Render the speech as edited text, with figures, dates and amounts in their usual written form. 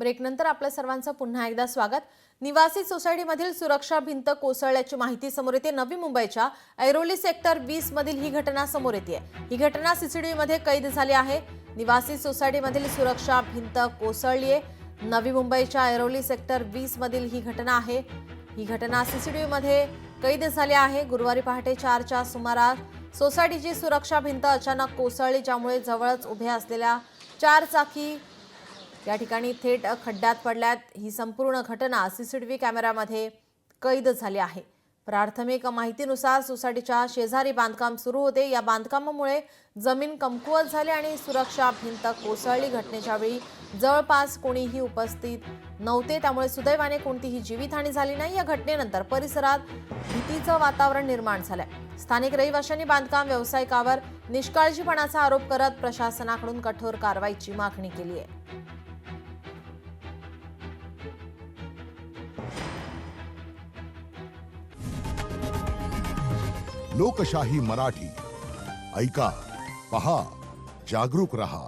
ब्रेकनंतर आपल्या सर्वांचं पुन्हा एकदा स्वागत। निवासी सोसायटीमधील सुरक्षा भिंत कोसळल्याची माहिती समोर येते। नवी मुंबईच्या ऐरोली सेक्टर 20 मधील ही घटना समोर येते। ही घटना सीसीटीव्ही मध्ये कैद झाली आहे। निवासी सोसायटीमधील सुरक्षा भिंत कोसळली आहे। नवी मुंबईच्या ऐरोली सेक्टर 20 मधील ही घटना आहे। ही घटना सीसीटीव्ही मध्ये कैद झाली आहे। गुरुवारी पहाटे 4च्या सुमारास सोसायटीची सुरक्षा भिंत अचानक कोसळली, ज्यामुळे जवळच उभे असलेल्या 4 चाकी या ठिकाणी थेट खड्ड्यात पडल्यात। ही संपूर्ण घटना सीसीटीव्ही कॅमेऱ्यामध्ये कैद झाली आहे। प्राथमिक माहितीनुसार सोसायटीच्या शेजारी बांधकाम सुरू होते। या बांधकामामुळे जमीन कमकुवत झाली आणि सुरक्षा भिंत कोसळली। घटनेच्या वेळी जवळपास कोणीही उपस्थित नव्हते, त्यामुळे सुदैवाने कोणतीही जीवितहानी झाली नाही। या घटनेनंतर परिसरात भीतीचं वातावरण निर्माण झालंय। स्थानिक रहिवाशांनी बांधकाम व्यावसायिकावर निष्काळजीपणाचा आरोप करत प्रशासनाकडून कठोर कारवाईची मागणी केली आहे। लोकशाही मराठी ऐका, पहा, जागरूक रहा।